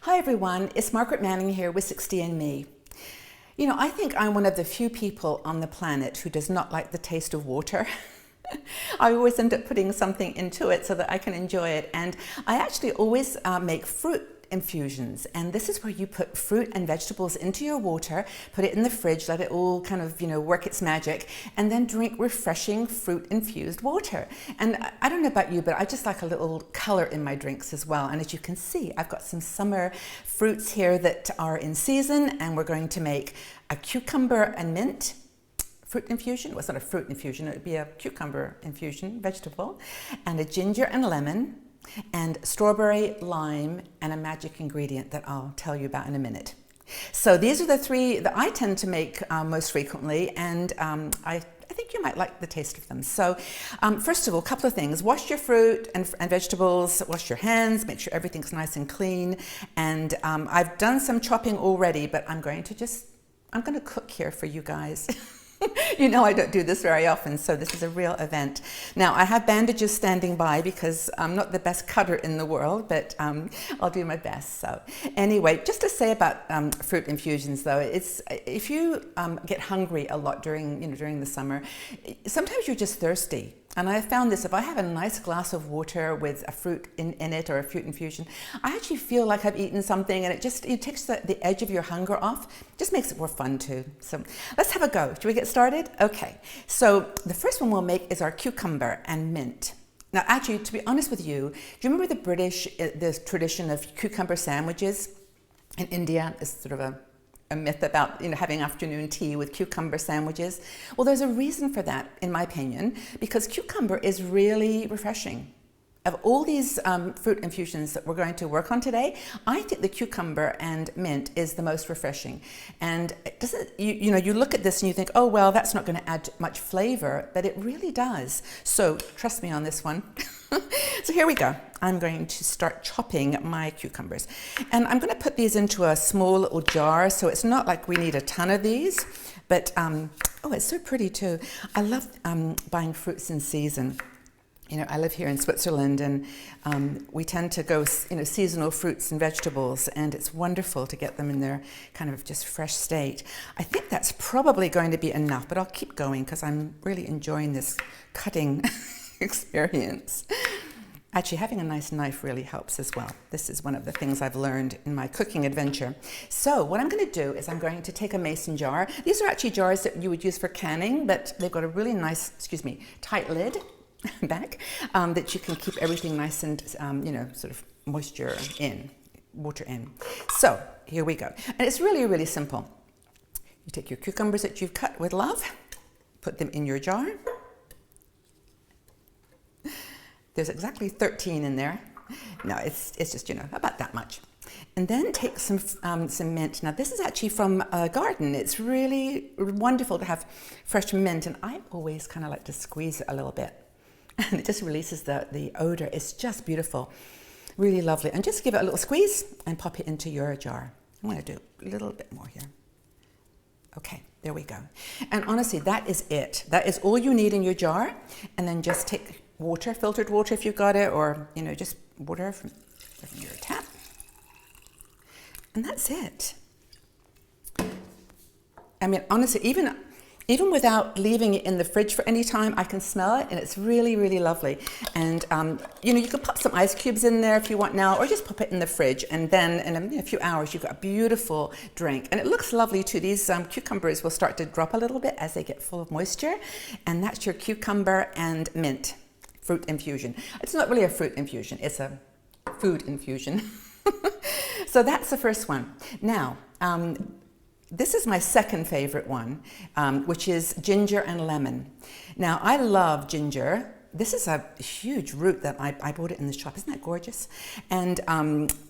Hi everyone, it's Margaret Manning here with 60andMe. You know, I think I'm one of the few people on the planet who does not like the taste of water. I always end up putting something into it so that I can enjoy it. And I actually always make fruit infusions. And this is where you put fruit and vegetables into your water, put it in the fridge, let it all kind of, work its magic, and then drink refreshing fruit infused water. And I don't know about you, but I just like a little color in my drinks as well. And as you can see, I've got some summer fruits here that are in season, and we're going to make a cucumber and mint fruit infusion. Well, it's not a fruit infusion, it would be a cucumber infusion, vegetable, and a ginger and lemon, and strawberry, lime, and a magic ingredient that I'll tell you about in a minute. So these are the three that I tend to make most frequently, and I think you might like the taste of them. So first of all, a couple of things. Wash your fruit and vegetables, wash your hands, make sure everything's nice and clean. And I've done some chopping already, but I'm going to cook here for you guys. You know I don't do this very often, so this is a real event. Now, I have bandages standing by because I'm not the best cutter in the world, but I'll do my best. So anyway, just to say about fruit infusions though, it's if you get hungry a lot during the summer, sometimes you're just thirsty. And I found this, if I have a nice glass of water with a fruit in it or a fruit infusion, I actually feel like I've eaten something, and it takes the edge of your hunger off. Just makes it more fun too. So let's have a go. Should we get started? Okay, so the first one we'll make is our cucumber and mint. Now actually, to be honest with you, do you remember the tradition of cucumber sandwiches in India? Is sort of a myth about having afternoon tea with cucumber sandwiches. Well, there's a reason for that, in my opinion, because cucumber is really refreshing. Of all these fruit infusions that we're going to work on today, I think the cucumber and mint is the most refreshing. And it doesn't, you look at this and you think, oh well, that's not going to add much flavor, but it really does. So trust me on this one. So here we go. I'm going to start chopping my cucumbers. And I'm going to put these into a small little jar, so it's not like we need a ton of these, but oh, it's so pretty too. I love buying fruits in season. I live here in Switzerland, and we tend to go, seasonal fruits and vegetables, and it's wonderful to get them in their kind of just fresh state. I think that's probably going to be enough, but I'll keep going because I'm really enjoying this cutting experience. Actually, having a nice knife really helps as well. This is one of the things I've learned in my cooking adventure. So what I'm going to do is I'm going to take a mason jar. These are actually jars that you would use for canning, but they've got a really nice, tight lid back that you can keep everything nice and, sort of moisture in, water in. So here we go. And it's really, really simple. You take your cucumbers that you've cut with love, put them in your jar. There's exactly 13 in there. No, it's just, about that much. And then take some mint. Now this is actually from a garden. It's really wonderful to have fresh mint, and I always kind of like to squeeze it a little bit. And it just releases the odor. It's just beautiful, really lovely. And just give it a little squeeze and pop it into your jar. I'm going to do a little bit more here. Okay, there we go. And honestly, that is it. That is all you need in your jar. And then just take water, filtered water if you've got it, or just water from your tap. And that's it. I mean, honestly, even without leaving it in the fridge for any time, I can smell it, and it's really, really lovely. And you can pop some ice cubes in there if you want now, or just pop it in the fridge, and then in a few hours you've got a beautiful drink. And it looks lovely too. These cucumbers will start to drop a little bit as they get full of moisture, and that's your cucumber and mint fruit infusion. It's not really a fruit infusion, it's a food infusion. So that's the first one. Now, this is my second favorite one, which is ginger and lemon. Now, I love ginger. This is a huge root that I bought it in the shop. Isn't that gorgeous? And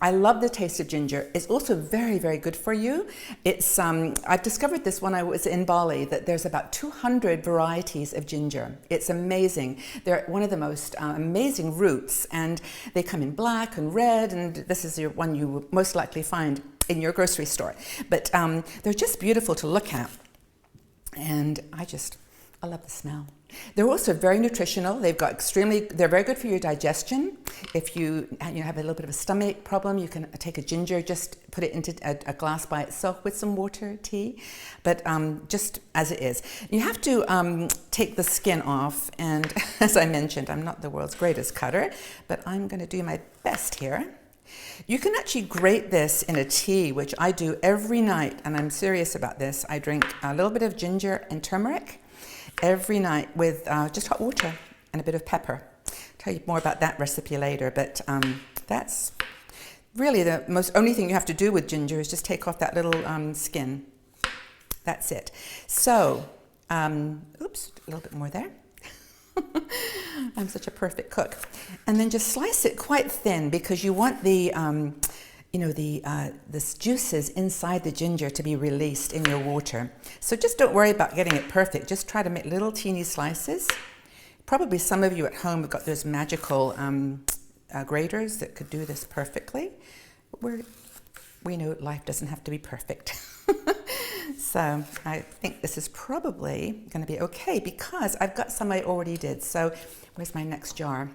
I love the taste of ginger. It's also very, very good for you. It's I've discovered this when I was in Bali, that there's about 200 varieties of ginger. It's amazing. They're one of the most amazing roots, and they come in black and red, and this is the one you will most likely find in your grocery store. But they're just beautiful to look at, and I love the smell. They're also very nutritional. They're very good for your digestion. If you have a little bit of a stomach problem, you can take a ginger, just put it into a glass by itself with some water, tea, but just as it is. You have to take the skin off, and as I mentioned, I'm not the world's greatest cutter, but I'm going to do my best here. You can actually grate this in a tea, which I do every night, and I'm serious about this. I drink a little bit of ginger and turmeric every night with just hot water and a bit of pepper. I'll tell you more about that recipe later, but that's really the only thing you have to do with ginger is just take off that little skin. That's it. So, oops, a little bit more there. I'm such a perfect cook. And then just slice it quite thin because you want the juices inside the ginger to be released in your water. So just don't worry about getting it perfect. Just try to make little teeny slices. Probably some of you at home have got those magical graters that could do this perfectly. We know life doesn't have to be perfect. So I think this is probably going to be okay because I've got some I already did. So where's my next jar?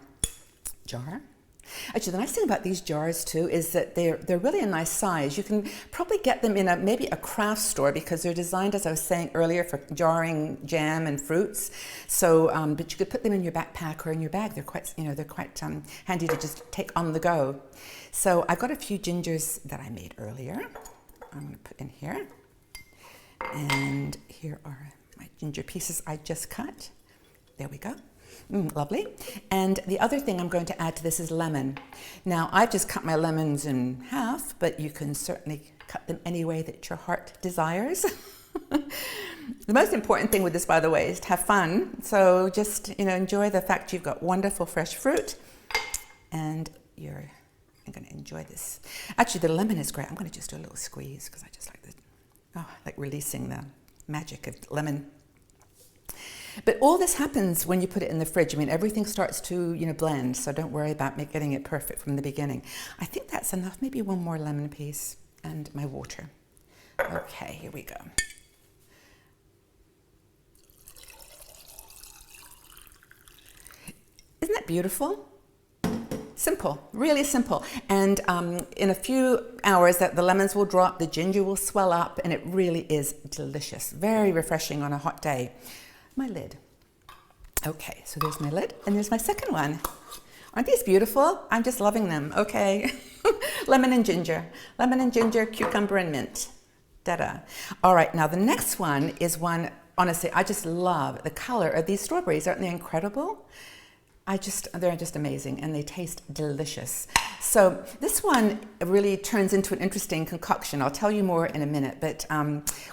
Actually, the nice thing about these jars too is that they're really a nice size. You can probably get them in maybe a craft store because they're designed, as I was saying earlier, for jarring jam and fruits. So, but you could put them in your backpack or in your bag. They're quite handy to just take on the go. So I've got a few gingers that I made earlier. I'm going to put in here, and here are my ginger pieces I just cut. There we go. Lovely. And the other thing I'm going to add to this is lemon. Now, I've just cut my lemons in half, but you can certainly cut them any way that your heart desires. The most important thing with this, by the way, is to have fun. So just, enjoy the fact you've got wonderful fresh fruit, and you're going to enjoy this. Actually, the lemon is great. I'm going to just do a little squeeze because I just like releasing the magic of lemon. But all this happens when you put it in the fridge. I mean, everything starts to, blend, so don't worry about getting it perfect from the beginning. I think that's enough. Maybe one more lemon piece and my water. Okay, here we go. Isn't that beautiful? Simple, really simple. And in a few hours the lemons will drop, the ginger will swell up, and it really is delicious. Very refreshing on a hot day. My lid. Okay, so there's my lid, and there's my second one. Aren't these beautiful? I'm just loving them. Okay. Lemon and ginger, cucumber and mint. Da-da. All right, now the next one is one, honestly, I just love the color of these strawberries. Aren't they incredible? They're just amazing, and they taste delicious. So this one really turns into an interesting concoction. I'll tell you more in a minute, but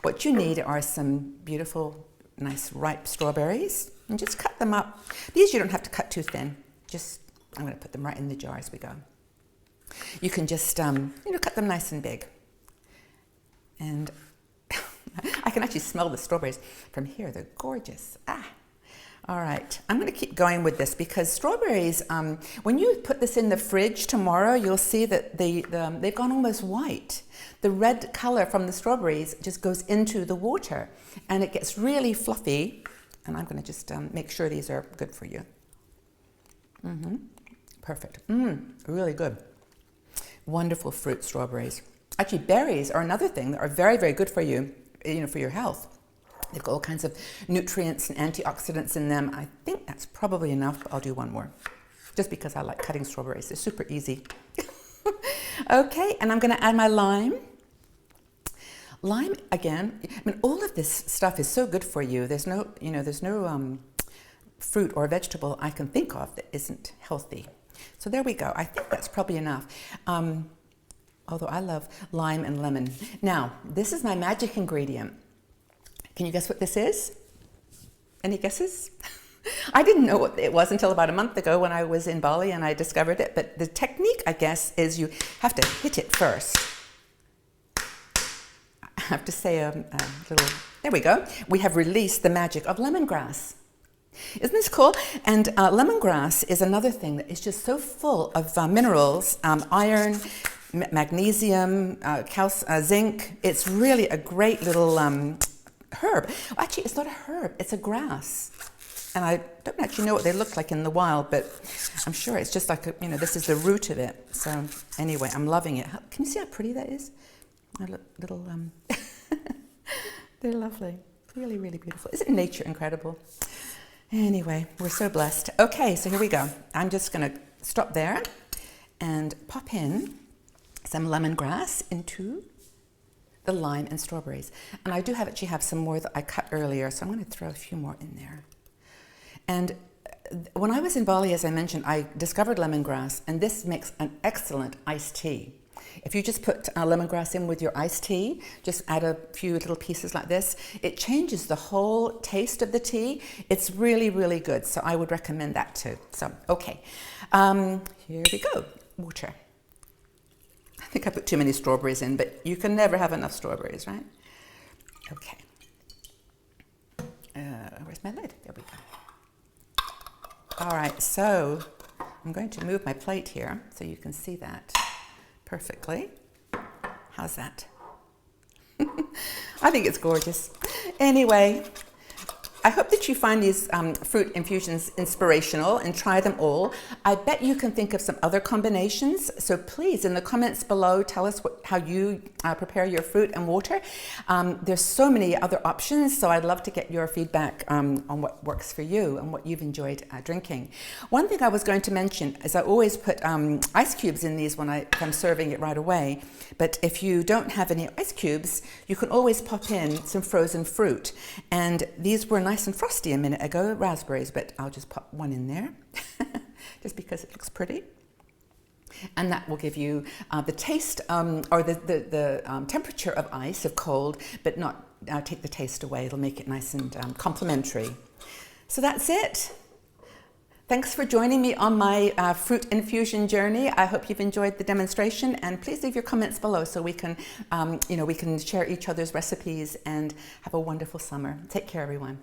what you need are some beautiful, nice ripe strawberries, and just cut them up. These you don't have to cut too thin. I'm going to put them right in the jar as we go. You can just cut them nice and big. And I can actually smell the strawberries from here. They're gorgeous. All right, I'm going to keep going with this because strawberries, when you put this in the fridge tomorrow, you'll see that they've gone almost white. The red color from the strawberries just goes into the water, and it gets really fluffy. And I'm going to just make sure these are good for you. Perfect. Really good. Wonderful fruit, strawberries. Actually, berries are another thing that are very, very good for you, for your health. They've got all kinds of nutrients and antioxidants in them. I think that's probably enough, but I'll do one more. Just because I like cutting strawberries. They're super easy. Okay, and I'm going to add my lime. Lime, again, all of this stuff is so good for you. There's no fruit or vegetable I can think of that isn't healthy. So there we go. I think that's probably enough. Although I love lime and lemon. Now, this is my magic ingredient. Can you guess what this is? Any guesses? I didn't know what it was until about a month ago when I was in Bali and I discovered it. But the technique, I guess, is you have to hit it first. I have to say a little, there we go. We have released the magic of lemongrass. Isn't this cool? And lemongrass is another thing that is just so full of minerals, iron, magnesium, zinc. It's really a great little herb. Actually, it's not a herb, it's a grass. And I don't actually know what they look like in the wild, but I'm sure it's just like, this is the root of it. So anyway, I'm loving it. Can you see how pretty that is? A little, they're lovely. Really, really beautiful. Isn't nature incredible? Anyway, we're so blessed. Okay, so here we go. I'm just going to stop there and pop in some lemongrass into the lime and strawberries. And I do actually have some more that I cut earlier, so I'm going to throw a few more in there. And when I was in Bali, as I mentioned, I discovered lemongrass, and this makes an excellent iced tea. If you just put lemongrass in with your iced tea, just add a few little pieces like this, it changes the whole taste of the tea. It's really, really good, so I would recommend that too. So, okay, here we go, water. I think I put too many strawberries in, but you can never have enough strawberries, right? Okay. Where's my lid? There we go. All right, so I'm going to move my plate here so you can see that perfectly. How's that? I think it's gorgeous. Anyway, I hope that you find these fruit infusions inspirational and try them all. I bet you can think of some other combinations. So please, in the comments below, tell us how you prepare your fruit and water. There's so many other options, so I'd love to get your feedback on what works for you and what you've enjoyed drinking. One thing I was going to mention is I always put ice cubes in these when I'm serving it right away. But if you don't have any ice cubes, you can always pop in some frozen fruit. And these were nice and frosty a minute ago, raspberries, but I'll just pop one in there just because it looks pretty. And that will give you the taste or the temperature of ice, of cold, but not take the taste away. It'll make it nice and complementary. So that's it. Thanks for joining me on my fruit infusion journey. I hope you've enjoyed the demonstration, and please leave your comments below so we can, we can share each other's recipes and have a wonderful summer. Take care, everyone.